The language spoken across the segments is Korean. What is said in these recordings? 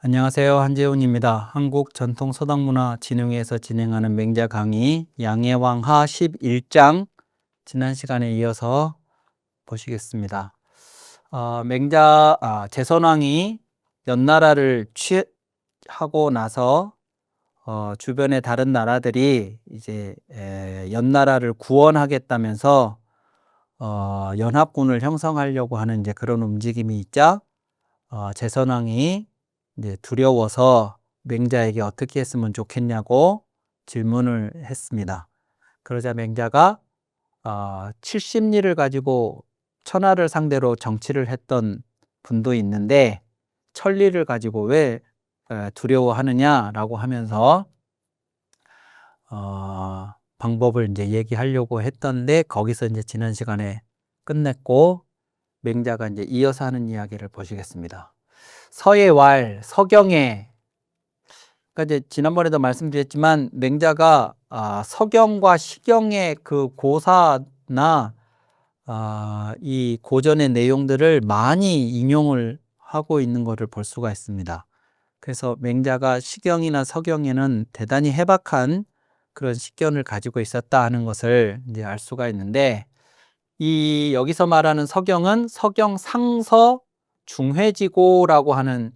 안녕하세요. 한재훈입니다. 한국전통서당문화진흥회에서 진행하는 맹자 강의 양해왕하 11장 지난 시간에 이어서 보시겠습니다. 제선왕이 연나라를 취하고 나서 주변의 다른 나라들이 이제 연나라를 구원하겠다면서 연합군을 형성하려고 하는 이제 그런 움직임이 있자 제선왕이 이제 두려워서 맹자에게 어떻게 했으면 좋겠냐고 질문을 했습니다. 그러자 맹자가 70리를 가지고 천하를 상대로 정치를 했던 분도 있는데 천리를 가지고 왜 두려워하느냐라고 하면서 방법을 이제 얘기하려고 했던데 거기서 이제 지난 시간에 끝냈고 맹자가 이제 이어서 하는 이야기를 보시겠습니다. 서의 왈, 서경에, 그러니까 이제 지난번에도 말씀드렸지만 맹자가 서경과 시경의 그 고사나 이 고전의 내용들을 많이 인용을 하고 있는 것을 볼 수가 있습니다. 그래서 맹자가 시경이나 서경에는 대단히 해박한 그런 식견을 가지고 있었다 하는 것을 이제 알 수가 있는데 이 여기서 말하는 서경은 서경 상서 중회지고라고 하는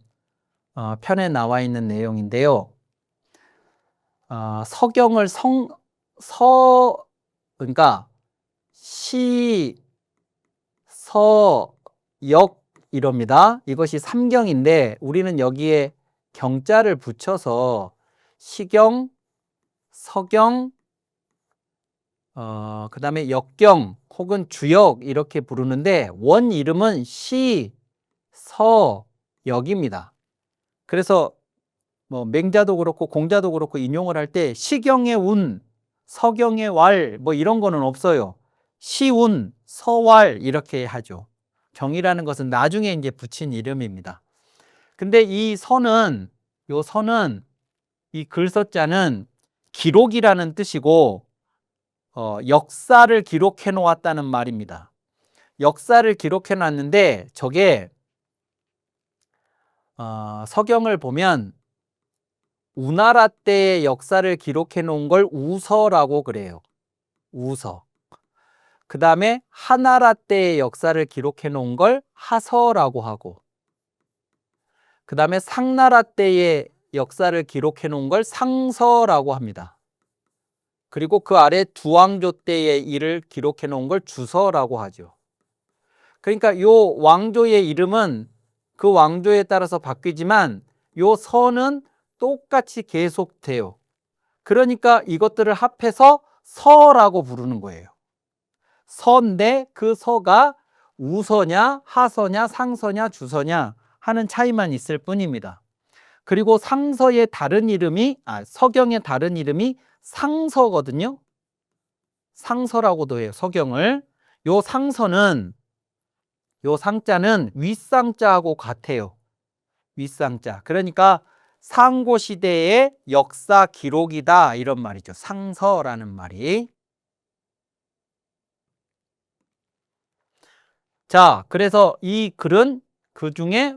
편에 나와 있는 내용인데요. 서경을 그러니까 시, 서, 역 이럽니다. 이것이 삼경인데 우리는 여기에 경자를 붙여서 시경, 서경, 그 다음에 역경 혹은 주역 이렇게 부르는데 원 이름은 시, 서, 역입니다. 그래서 뭐 맹자도 그렇고 공자도 그렇고 인용을 할 때 시경의 운, 서경의 왈 뭐 이런 거는 없어요. 시운, 서왈 이렇게 하죠. 경이라는 것은 나중에 이제 붙인 이름입니다. 근데 이 서는 이 글서자는 기록이라는 뜻이고 역사를 기록해 놓았다는 말입니다. 역사를 기록해 놨는데 저게 서경을 보면 우나라 때의 역사를 기록해 놓은 걸 우서라고 그래요. 우서. 그 다음에 하나라 때의 역사를 기록해 놓은 걸 하서라고 하고 그 다음에 상나라 때의 역사를 기록해 놓은 걸 상서라고 합니다. 그리고 그 아래 두왕조 때의 일을 기록해 놓은 걸 주서라고 하죠. 그러니까 요 왕조의 이름은 그 왕조에 따라서 바뀌지만 요 서는 똑같이 계속돼요. 그러니까 이것들을 합해서 서라고 부르는 거예요. 서인데 그 서가 우서냐, 하서냐, 상서냐, 주서냐 하는 차이만 있을 뿐입니다. 그리고 상서의 다른 이름이, 서경의 다른 이름이 상서거든요. 상서라고도 해요, 서경을. 요 상서는, 요 상자는 윗상자하고 같아요. 윗상자. 그러니까 상고시대의 역사 기록이다 이런 말이죠. 상서라는 말이. 자, 그래서 이 글은 그 중에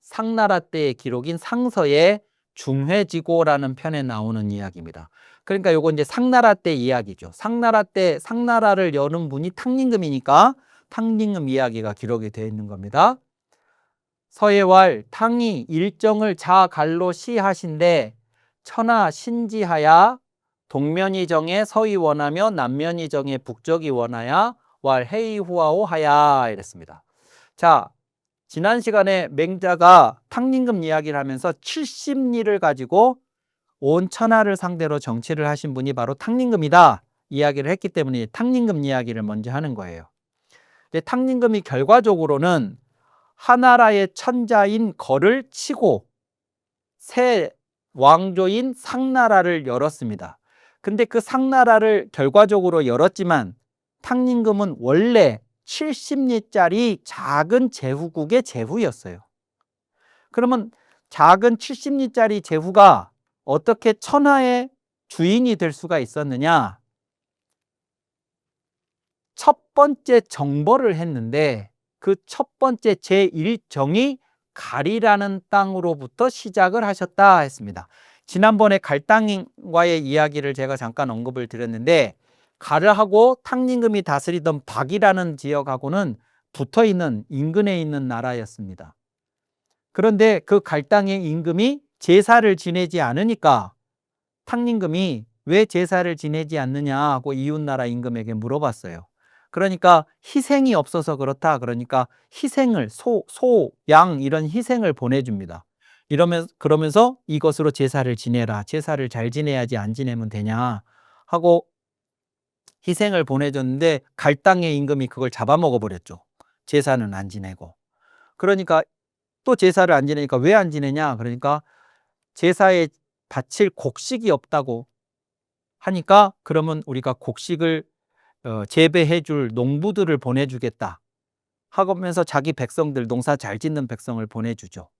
상나라 때의 기록인 상서의 중회지고라는 편에 나오는 이야기입니다. 그러니까 요거 이제 상나라 때 이야기죠. 상나라 때 상나라를 여는 분이 탕림금이니까 탕림금 이야기가 기록이 되어 있는 겁니다. 서예왈 탕이 일정을 자갈로 시하신데 천하 신지하야 동면이 정에 서이 원하며 남면이 정에 북적이 원하야 왈 헤이후아오 하야 이랬습니다. 자, 지난 시간에 맹자가 탕림금 이야기를 하면서 70리를 가지고 온 천하를 상대로 정치를 하신 분이 바로 탕림금이다 이야기를 했기 때문에 탕림금 이야기를 먼저 하는 거예요. 근데 탕림금이 결과적으로는 하나라의 천자인 거를 치고 새 왕조인 상나라를 열었습니다. 근데 그 상나라를 결과적으로 열었지만 탕림금은 원래 70리짜리 작은 제후국의 제후였어요. 그러면 작은 70리짜리 제후가 어떻게 천하의 주인이 될 수가 있었느냐? 첫 번째 정벌을 했는데 그 첫 번째 제1정이 갈이라는 땅으로부터 시작을 하셨다 했습니다. 지난번에 갈땅과의 이야기를 제가 잠깐 언급을 드렸는데, 갈하고 탕림금이 다스리던 박이라는 지역하고는 붙어있는 인근에 있는 나라였습니다. 그런데 그 갈땅의 임금이 제사를 지내지 않으니까 탕림금이 왜 제사를 지내지 않느냐 하고 이웃나라 임금에게 물어봤어요. 그러니까 희생이 없어서 그렇다. 그러니까 희생을 소, 양 이런 희생을 보내줍니다. 그러면서 이것으로 제사를 지내라. 제사를 잘 지내야지 안 지내면 되냐 하고 희생을 보내줬는데 갈땅의 임금이 그걸 잡아먹어 버렸죠. 제사는 안 지내고. 그러니까 또 제사를 안 지내니까 왜 안 지내냐? 그러니까 제사에 바칠 곡식이 없다고 하니까 그러면 우리가 곡식을 재배해 줄 농부들을 보내주겠다 하면서 자기 백성들, 농사 잘 짓는 백성을 보내주죠.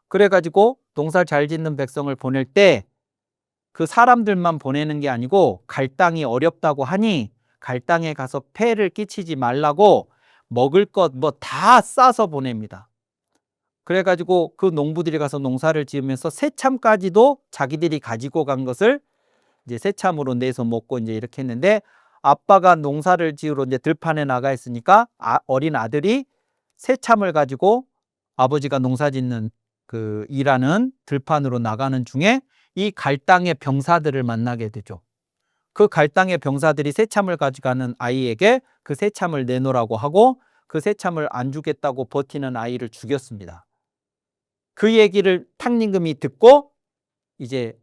그래가지고 농사 잘 짓는 백성을 보낼 때 그 사람들만 보내는 게 아니고 갈땅이 어렵다고 하니 갈땅에 가서 폐를 끼치지 말라고 먹을 것 뭐 다 싸서 보냅니다. 그래가지고 그 농부들이 가서 농사를 지으면서 새참까지도 자기들이 가지고 간 것을 이제 새참으로 내서 먹고 이제 이렇게 했는데, 아빠가 농사를 지으러 이제 들판에 나가 있으니까 어린 아들이 새참을 가지고 아버지가 농사 짓는 그 일하는 들판으로 나가는 중에 이 갈땅의 병사들을 만나게 되죠. 그 갈땅의 병사들이 새참을 가져가는 아이에게 그 새참을 내놓으라고 하고 그 새참을 안 주겠다고 버티는 아이를 죽였습니다. 그 얘기를 탕림금이 듣고 이제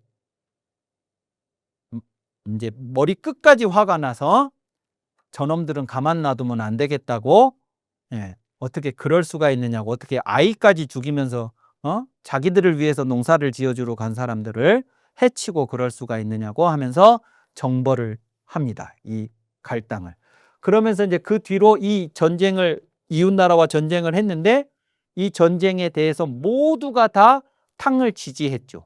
머리 끝까지 화가 나서 저놈들은 가만 놔두면 안 되겠다고, 어떻게 그럴 수가 있느냐고, 어떻게 아이까지 죽이면서 자기들을 위해서 농사를 지어주러 간 사람들을 해치고 그럴 수가 있느냐고 하면서 정벌을 합니다. 이 갈땅을. 그러면서 이제 그 뒤로 이 전쟁을, 이웃나라와 전쟁을 했는데 이 전쟁에 대해서 모두가 다 탕을 지지했죠.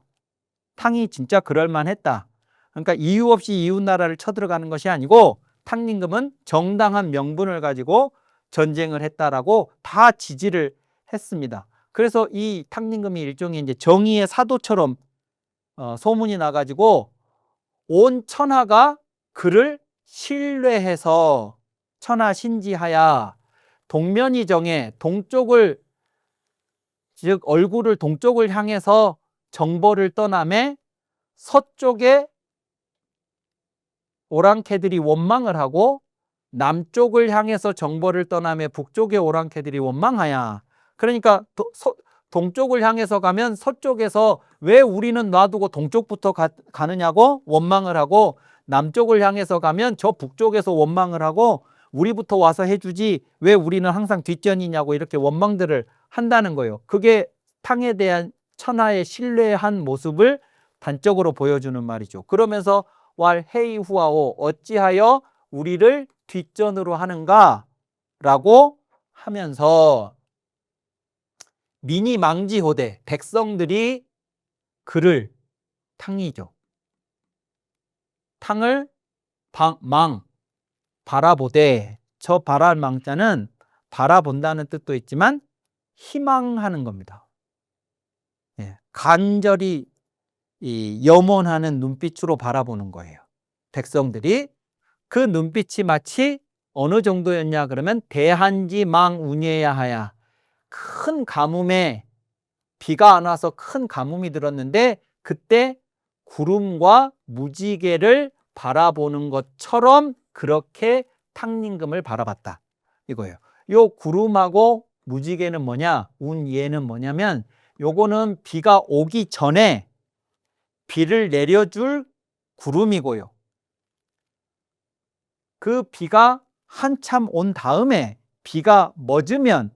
탕이 진짜 그럴만했다. 그러니까 이유 없이 이웃나라를 쳐들어가는 것이 아니고 탕림금은 정당한 명분을 가지고 전쟁을 했다라고 다 지지를 했습니다. 그래서 이 탕림금이 일종의 이제 정의의 사도처럼 소문이 나가지고 온 천하가 그를 신뢰해서 천하신지하야, 동면이 정해, 동쪽을, 즉 얼굴을 동쪽을 향해서 정벌을 떠나매 서쪽에 오랑캐들이 원망을 하고 남쪽을 향해서 정벌을 떠나며 북쪽의 오랑캐들이 원망하야. 그러니까 동쪽을 향해서 가면 서쪽에서 왜 우리는 놔두고 동쪽부터 가느냐고 원망을 하고, 남쪽을 향해서 가면 저 북쪽에서 원망을 하고 우리부터 와서 해주지 왜 우리는 항상 뒷전이냐고 이렇게 원망들을 한다는 거예요. 그게 탕에 대한 천하의 신뢰한 모습을 단적으로 보여주는 말이죠. 그러면서 왈 헤이후아오, 어찌하여 우리를 뒷전으로 하는가 라고 하면서 민이 망지호대, 백성들이 그를, 탕이죠, 탕을 바라보되, 저 바랄망자는 바라본다는 뜻도 있지만 희망하는 겁니다. 간절히 염원하는 눈빛으로 바라보는 거예요. 백성들이. 그 눈빛이 마치 어느 정도였냐 그러면 대한지 망운예야 하야, 큰 가뭄에 비가 안 와서 큰 가뭄이 들었는데 그때 구름과 무지개를 바라보는 것처럼 그렇게 탕림금을 바라봤다 이거예요. 요 구름하고 무지개는 뭐냐, 운예는 뭐냐면 요거는 비가 오기 전에 비를 내려줄 구름이고요, 그 비가 한참 온 다음에 비가 멎으면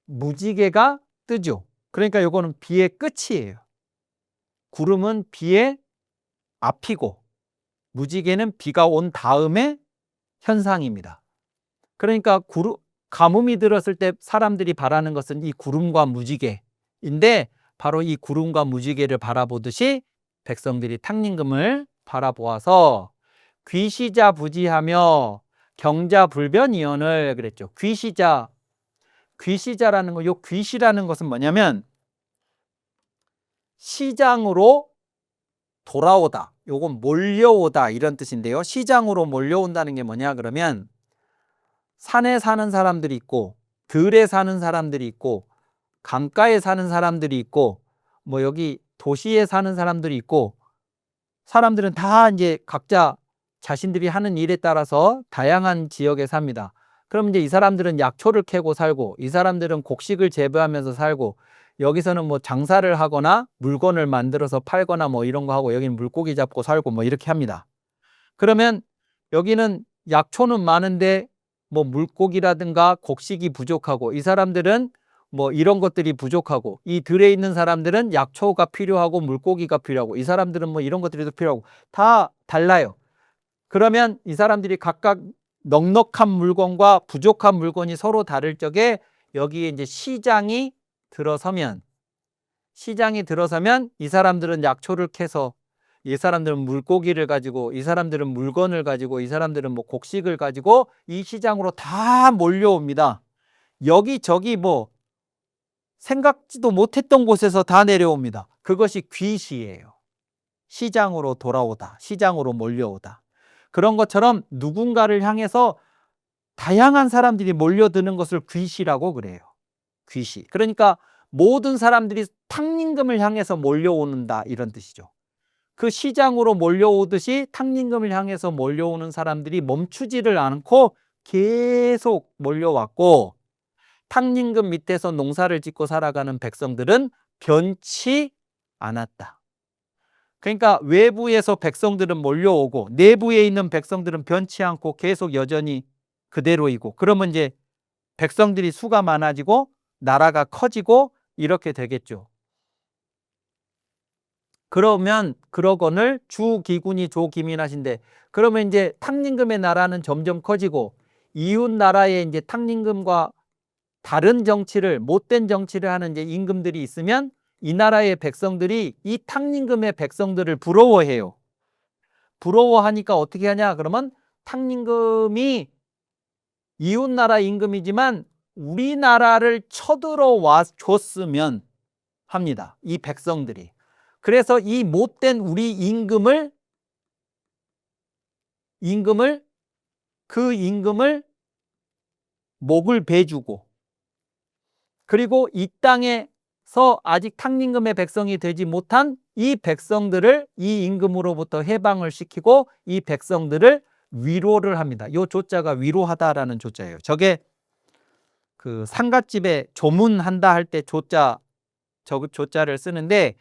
무지개가 뜨죠. 그러니까 요거는 비의 끝이에요. 구름은 비의 앞이고 무지개는 비가 온 다음에 현상입니다. 그러니까 가뭄이 들었을 때 사람들이 바라는 것은 이 구름과 무지개인데, 바로 이 구름과 무지개를 바라보듯이 백성들이 탕림금을 바라보아서 귀시자 부지하며 경자불변이언을 그랬죠. 귀시자, 귀시자라는 거, 요 귀시라는 것은 뭐냐면 시장으로 돌아오다, 요건 몰려오다 이런 뜻인데요. 시장으로 몰려온다는 게 뭐냐 그러면 산에 사는 사람들이 있고 들에 사는 사람들이 있고 강가에 사는 사람들이 있고 뭐 여기 도시에 사는 사람들이 있고 사람들은 다 이제 각자 자신들이 하는 일에 따라서 다양한 지역에 삽니다. 그럼 이제 이 사람들은 약초를 캐고 살고 이 사람들은 곡식을 재배하면서 살고 여기서는 뭐 장사를 하거나 물건을 만들어서 팔거나 뭐 이런 거 하고 여기는 물고기 잡고 살고 뭐 이렇게 합니다. 그러면 여기는 약초는 많은데 뭐 물고기라든가 곡식이 부족하고 이 사람들은 뭐 이런 것들이 부족하고 이 들에 있는 사람들은 약초가 필요하고 물고기가 필요하고 이 사람들은 뭐 이런 것들이 더 필요하고 다 달라요. 그러면 이 사람들이 각각 넉넉한 물건과 부족한 물건이 서로 다를 적에 여기에 이제 시장이 들어서면 이 사람들은 약초를 캐서 이 사람들은 물고기를 가지고 이 사람들은 물건을 가지고 이 사람들은 뭐 곡식을 가지고 이 시장으로 다 몰려옵니다. 여기저기 뭐 생각지도 못했던 곳에서 다 내려옵니다. 그것이 귀시예요. 시장으로 돌아오다, 시장으로 몰려오다. 그런 것처럼 누군가를 향해서 다양한 사람들이 몰려드는 것을 귀시라고 그래요. 귀시. 그러니까 모든 사람들이 탕림금을 향해서 몰려오는다 이런 뜻이죠. 그 시장으로 몰려오듯이 탕림금을 향해서 몰려오는 사람들이 멈추지를 않고 계속 몰려왔고 탕림금 밑에서 농사를 짓고 살아가는 백성들은 변치 않았다. 그러니까 외부에서 백성들은 몰려오고 내부에 있는 백성들은 변치 않고 계속 여전히 그대로이고 그러면 이제 백성들이 수가 많아지고 나라가 커지고 이렇게 되겠죠. 그러면 그러거늘 주기군이 조기민하신데 그러면 이제 탕림금의 나라는 점점 커지고 이웃 나라에 이제 탕림금과 다른 정치를 못된 정치를 하는 이제 임금들이 있으면 이 나라의 백성들이 이 탕림금의 백성들을 부러워해요. 부러워하니까 어떻게 하냐 그러면 탕림금이 이웃 나라 임금이지만 우리나라를 쳐들어와 줬으면 합니다. 이 백성들이. 그래서 이 못된 우리 임금을 목을 베주고 그리고 이 땅에서 아직 탕림금의 백성이 되지 못한 이 백성들을 이 임금으로부터 해방을 시키고 이 백성들을 위로를 합니다. 이 조자가 위로하다라는 조자예요. 저게 그 상갓집에 조문한다 할 때 조자, 저 조자를 쓰는데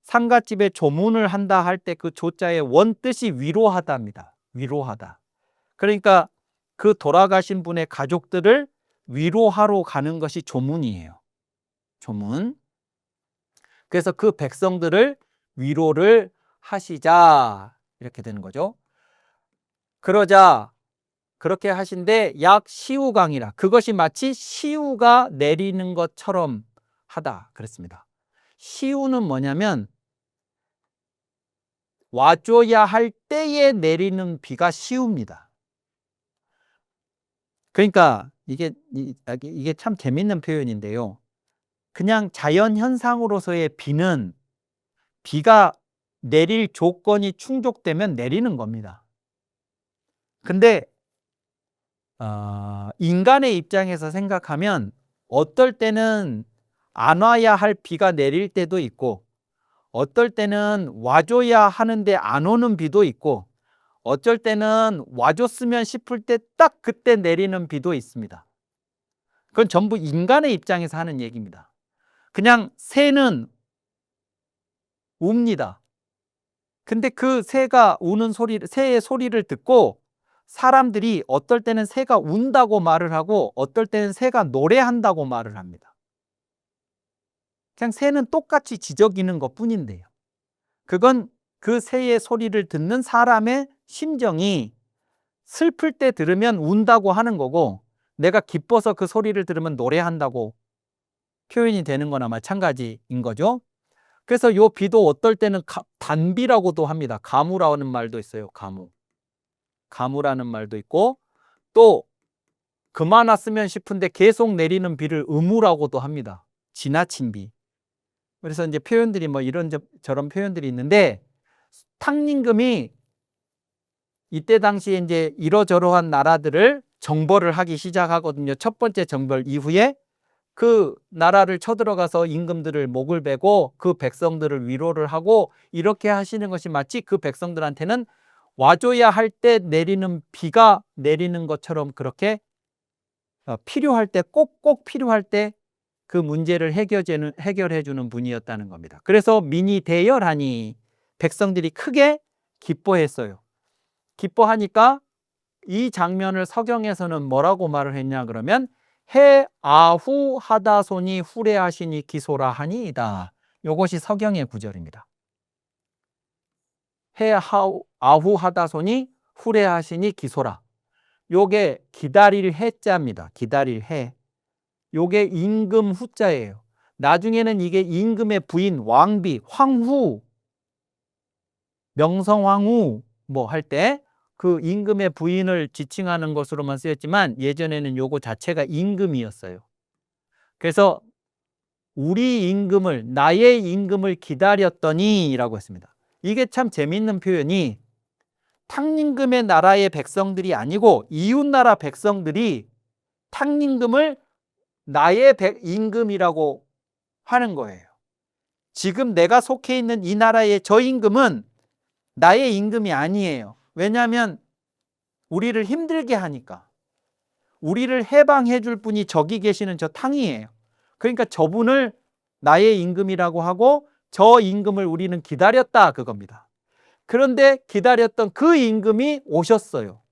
상갓집에 조문을 한다 할 때 그 조자의 원뜻이 위로하다입니다. 위로하다. 그러니까 그 돌아가신 분의 가족들을 위로하러 가는 것이 조문이에요. 조문. 그래서 그 백성들을 위로를 하시자 이렇게 되는 거죠. 그러자 그렇게 하신데 약 시우강이라 그것이 마치 시우가 내리는 것처럼 하다 그랬습니다. 시우는 뭐냐면 와줘야 할 때에 내리는 비가 시우입니다. 그러니까 이게 참 재밌는 표현인데요. 그냥 자연 현상으로서의 비는 비가 내릴 조건이 충족되면 내리는 겁니다. 근데 인간의 입장에서 생각하면 어떨 때는 안 와야 할 비가 내릴 때도 있고 어떨 때는 와줘야 하는데 안 오는 비도 있고 어쩔 때는 와줬으면 싶을 때 딱 그때 내리는 비도 있습니다. 그건 전부 인간의 입장에서 하는 얘기입니다. 그냥 새는 웁니다. 근데 그 새가 우는 새의 소리를 듣고 사람들이 어떨 때는 새가 운다고 말을 하고 어떨 때는 새가 노래한다고 말을 합니다. 그냥 새는 똑같이 지저귀는 것뿐인데요. 그건 그 새의 소리를 듣는 사람의 심정이 슬플 때 들으면 운다고 하는 거고 내가 기뻐서 그 소리를 들으면 노래한다고 표현이 되는 거나 마찬가지인 거죠. 그래서 요 비도 어떨 때는 단비라고도 합니다. 가무라는 말도 있어요. 가무라는 말도 있고 또 그만 왔으면 싶은데 계속 내리는 비를 의무라고도 합니다. 지나친 비. 그래서 이제 표현들이 뭐 이런 저런 표현들이 있는데, 탕림금이 이때 당시에 이제 이러저러한 나라들을 정벌을 하기 시작하거든요. 첫 번째 정벌 이후에 그 나라를 쳐들어가서 임금들을 목을 베고 그 백성들을 위로를 하고 이렇게 하시는 것이 마치 그 백성들한테는 와줘야 할 때 내리는 비가 내리는 것처럼 그렇게 필요할 때 꼭꼭 필요할 때 그 문제를 해결해 주는 분이었다는 겁니다. 그래서 민이 대열하니 백성들이 크게 기뻐했어요. 기뻐하니까 이 장면을 서경에서는 뭐라고 말을 했냐 그러면 해 아후 하다손이 후레하시니 기소라 하니이다. 이것이 서경의 구절입니다. 해 아후 하다손이 후레하시니 기소라. 요게 기다릴 해자입니다. 기다릴 해. 요게 임금 후자예요. 나중에는 이게 임금의 부인 왕비, 황후, 명성황후 뭐 할 때 그 임금의 부인을 지칭하는 것으로만 쓰였지만 예전에는 요거 자체가 임금이었어요. 그래서 우리 임금을, 나의 임금을 기다렸더니 라고 했습니다. 이게 참 재밌는 표현이 탕림금의 나라의 백성들이 아니고 이웃나라 백성들이 탕림금을 나의 임금이라고 하는 거예요. 지금 내가 속해 있는 이 나라의 저 임금은 나의 임금이 아니에요. 왜냐하면 우리를 힘들게 하니까. 우리를 해방해 줄 분이 저기 계시는 저 탕이에요. 그러니까 저분을 나의 임금이라고 하고 저 임금을 우리는 기다렸다 그겁니다. 그런데 기다렸던 그 임금이 오셨어요.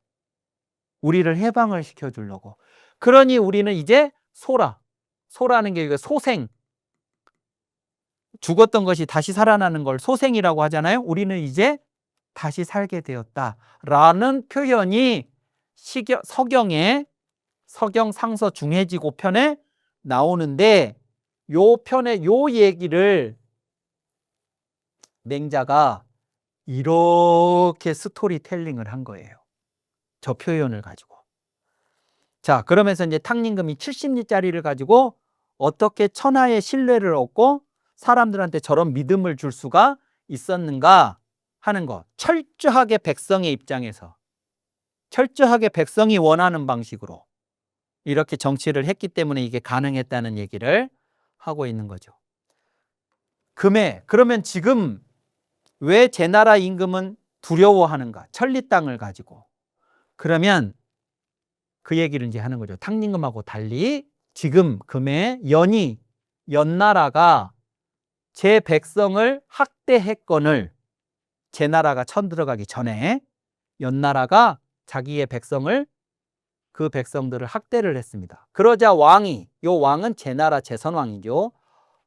우리를 해방을 시켜주려고. 그러니 우리는 이제 소라는 게 소생, 죽었던 것이 다시 살아나는 걸 소생이라고 하잖아요. 우리는 이제 다시 살게 되었다라는 표현이 서경의 서경 상서 중해지고 편에 나오는데 요 편에 요 얘기를 맹자가 이렇게 스토리텔링을 한 거예요. 저 표현을 가지고. 자, 그러면서 이제 탕림금이 70리짜리를 가지고 어떻게 천하의 신뢰를 얻고 사람들한테 저런 믿음을 줄 수가 있었는가 하는 것. 철저하게 백성의 입장에서, 철저하게 백성이 원하는 방식으로 이렇게 정치를 했기 때문에 이게 가능했다는 얘기를 하고 있는 거죠. 그러면 지금 왜 제 나라 임금은 두려워하는가? 천리 땅을 가지고. 그러면 그 얘기를 이제 하는 거죠. 탕림금하고 달리 지금 연나라가 제 백성을 학대했건을 제 나라가 쳐들어가기 전에 연나라가 자기의 그 백성들을 학대를 했습니다. 그러자 요 왕은 제 나라 제선왕이죠.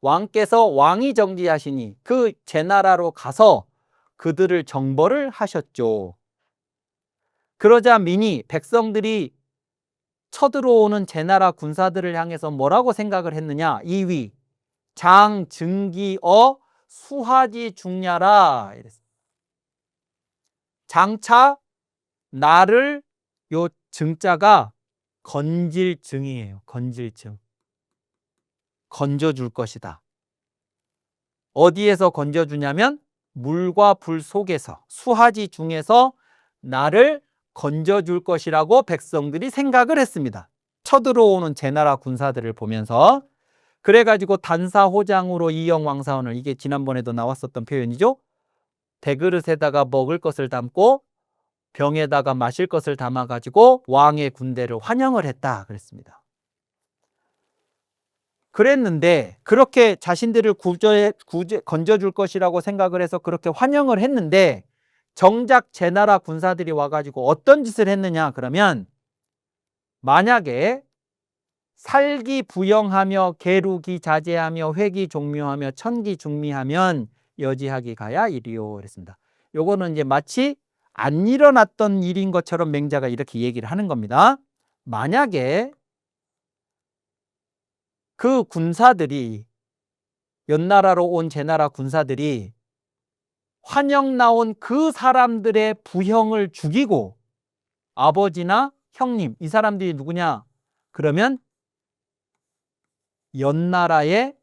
왕께서 왕이 정지하시니 그 제 나라로 가서 그들을 정벌을 하셨죠. 그러자 백성들이 쳐들어오는 제 나라 군사들을 향해서 뭐라고 생각을 했느냐? 2위 장증기어 수하지 중냐라 이랬어요. 장차 나를 요 증자가 건질증이에요. 건질증. 건져줄 것이다. 어디에서 건져주냐면 물과 불 속에서 수하지 중에서 나를 건져줄 것이라고 백성들이 생각을 했습니다. 쳐들어오는 제 나라 군사들을 보면서. 그래가지고 단사호장으로 이영왕사원을, 이게 지난번에도 나왔었던 표현이죠. 대그릇에다가 먹을 것을 담고 병에다가 마실 것을 담아가지고 왕의 군대를 환영을 했다 그랬습니다. 그랬는데 그렇게 자신들을 건져줄 것이라고 생각을 해서 그렇게 환영을 했는데 정작 제 나라 군사들이 와가지고 어떤 짓을 했느냐 그러면 만약에 살기 부영하며 계루기 자제하며 회기 종묘하며 천기 중미하면 여지하기 가야 이리요 그랬습니다. 요거는 이제 마치 안 일어났던 일인 것처럼 맹자가 이렇게 얘기를 하는 겁니다. 만약에 그 군사들이 연나라로 온 제 나라 군사들이 환영 나온 그 사람들의 부형을 죽이고 아버지나 형님, 이 사람들이 누구냐? 그러면 연나라의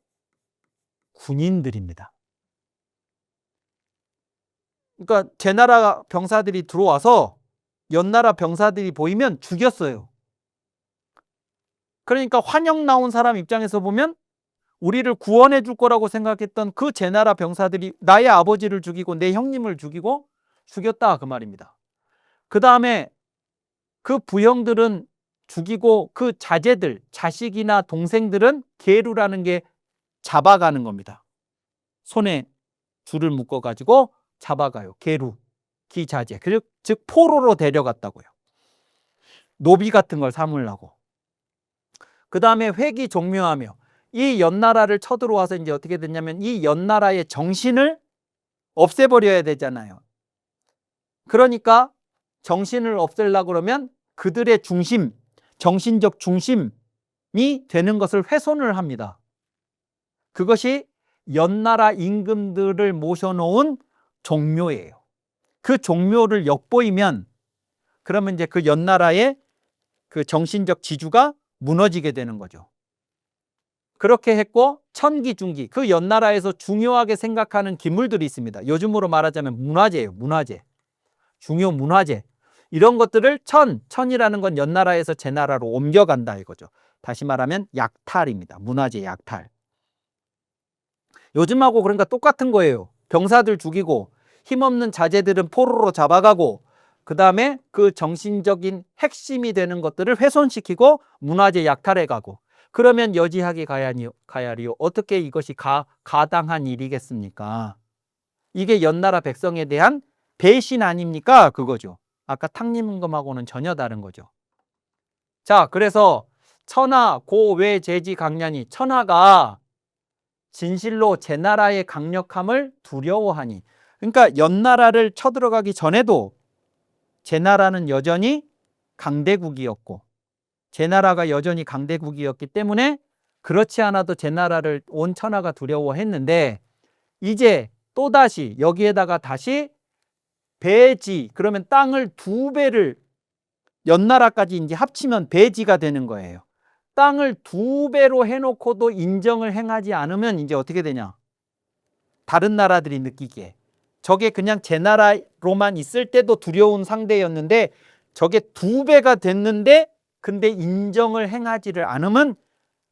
군인들입니다. 그러니까 제나라 병사들이 들어와서 연나라 병사들이 보이면 죽였어요. 그러니까 환영 나온 사람 입장에서 보면 우리를 구원해 줄 거라고 생각했던 그 제나라 병사들이 나의 아버지를 죽이고 내 형님을 죽이고 죽였다 그 말입니다. 그 다음에 그 부형들은 죽이고 그 자제들, 자식이나 동생들은 계루라는 게 잡아가는 겁니다. 손에 줄을 묶어가지고 잡아가요. 계루, 기자재. 즉 포로로 데려갔다고요. 노비 같은 걸 삼으려고. 그 다음에 회기 종묘하며 이 연나라를 쳐들어와서 이제 어떻게 됐냐면 이 연나라의 정신을 없애버려야 되잖아요. 그러니까 정신을 없애려고 그러면 그들의 중심, 정신적 중심이 되는 것을 훼손을 합니다. 그것이 연나라 임금들을 모셔놓은 종묘예요. 그 종묘를 엿보이면 그러면 이제 그 연나라의 그 정신적 지주가 무너지게 되는 거죠. 그렇게 했고 천기중기, 그 연나라에서 중요하게 생각하는 기물들이 있습니다. 요즘으로 말하자면 문화재예요. 문화재. 중요 문화재. 이런 것들을 천이라는 건 연나라에서 제나라로 옮겨간다 이거죠. 다시 말하면 약탈입니다. 문화재 약탈. 요즘하고 그러니까 똑같은 거예요. 병사들 죽이고 힘없는 자제들은 포로로 잡아가고 그 다음에 그 정신적인 핵심이 되는 것들을 훼손시키고 문화재 약탈해가고 그러면 여지하게 가야리요. 어떻게 이것이 가당한 일이겠습니까? 이게 연나라 백성에 대한 배신 아닙니까? 그거죠. 아까 탕림금하고는 전혀 다른 거죠. 자, 그래서 천하 고외 제지 강량이 천하가 진실로 제나라의 강력함을 두려워하니 그러니까 연나라를 쳐들어가기 전에도 제나라는 여전히 강대국이었고 제나라가 여전히 강대국이었기 때문에 그렇지 않아도 제나라를 온 천하가 두려워했는데 이제 또다시 여기에다가 다시 배지 그러면 땅을 2배를 연나라까지 이제 합치면 배지가 되는 거예요. 땅을 2배로 해놓고도 인정을 행하지 않으면 이제 어떻게 되냐? 다른 나라들이 느끼기에 저게 그냥 제나라로만 있을 때도 두려운 상대였는데 저게 2배가 됐는데 근데 인정을 행하지를 않으면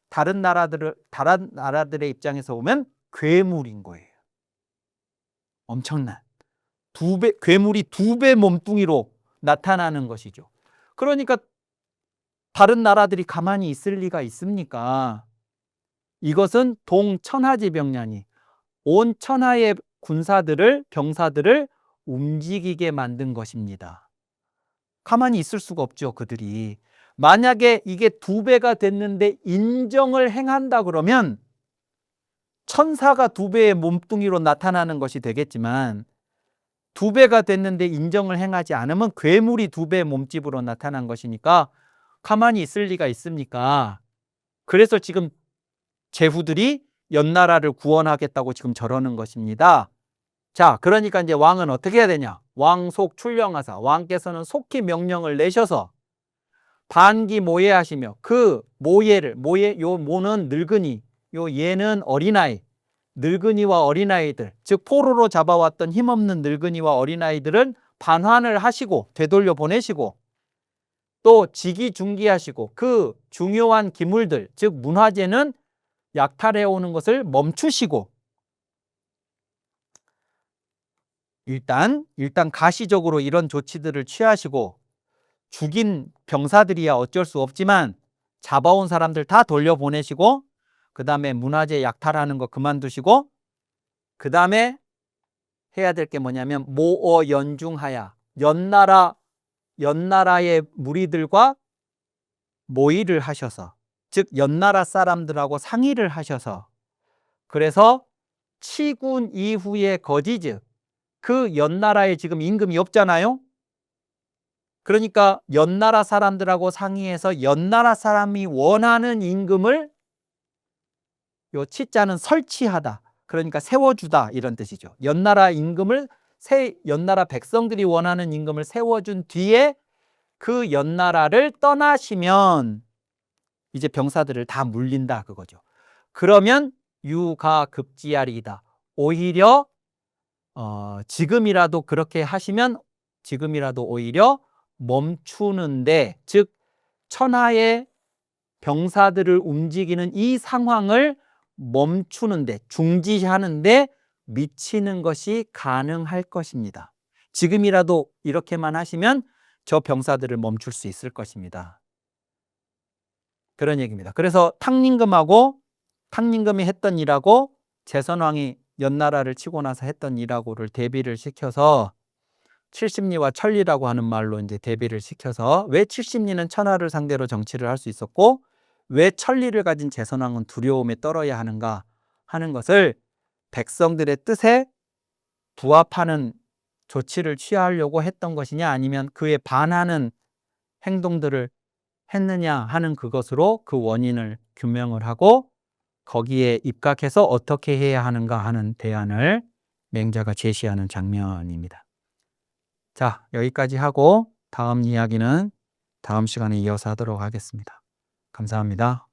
다른 나라들의 입장에서 보면 괴물인 거예요. 엄청난 괴물이 2배 몸뚱이로 나타나는 것이죠. 그러니까 다른 나라들이 가만히 있을 리가 있습니까? 이것은 동천하지병량이 온 천하의 병사들을 움직이게 만든 것입니다. 가만히 있을 수가 없죠, 그들이. 만약에 이게 2배가 됐는데 인정을 행한다 그러면 천사가 2배의 몸뚱이로 나타나는 것이 되겠지만 2배가 됐는데 인정을 행하지 않으면 괴물이 2배의 몸집으로 나타난 것이니까 가만히 있을 리가 있습니까? 그래서 지금 제후들이 연나라를 구원하겠다고 지금 저러는 것입니다. 자, 그러니까 이제 왕은 어떻게 해야 되냐? 왕속 출령하사 왕께서는 속히 명령을 내셔서 반기 모예하시며 그 요 모는 늙은이, 요 예는 어린아이, 늙은이와 어린아이들, 즉 포로로 잡아왔던 힘없는 늙은이와 어린아이들은 반환을 하시고 되돌려 보내시고 또 직위중기하시고 그 중요한 기물들, 즉 문화재는 약탈해 오는 것을 멈추시고 일단 가시적으로 이런 조치들을 취하시고 죽인 병사들이야 어쩔 수 없지만 잡아온 사람들 다 돌려보내시고 그 다음에 문화재 약탈하는 거 그만두시고 그 다음에 해야 될 게 뭐냐면 모어 연중하야 연나라의 무리들과 모의를 하셔서 즉 연나라 사람들하고 상의를 하셔서 그래서 치군 이후의 거지즉 그 연나라에 지금 임금이 없잖아요. 그러니까 연나라 사람들하고 상의해서 연나라 사람이 원하는 임금을 요 치자는 설치하다. 그러니까 세워주다 이런 뜻이죠. 연나라 임금을 연나라 백성들이 원하는 임금을 세워준 뒤에 그 연나라를 떠나시면 이제 병사들을 다 물린다 그거죠. 그러면 유가급지야리이다. 오히려 지금이라도 그렇게 하시면 지금이라도 오히려 멈추는데, 즉 천하의 병사들을 움직이는 이 상황을 멈추는데, 중지하는데 미치는 것이 가능할 것입니다. 지금이라도 이렇게만 하시면 저 병사들을 멈출 수 있을 것입니다. 그런 얘기입니다. 그래서 탕림금이 했던 일하고 제선왕이 연나라를 치고 나서 했던 일하고를 대비를 시켜서 칠십리와 천리라고 하는 말로 이제 대비를 시켜서 왜 칠십리는 천하를 상대로 정치를 할 수 있었고 왜 천리를 가진 제선왕은 두려움에 떨어야 하는가 하는 것을 백성들의 뜻에 부합하는 조치를 취하려고 했던 것이냐 아니면 그에 반하는 행동들을 했느냐 하는 그것으로 그 원인을 규명을 하고 거기에 입각해서 어떻게 해야 하는가 하는 대안을 맹자가 제시하는 장면입니다. 자, 여기까지 하고 다음 이야기는 다음 시간에 이어서 하도록 하겠습니다. 감사합니다.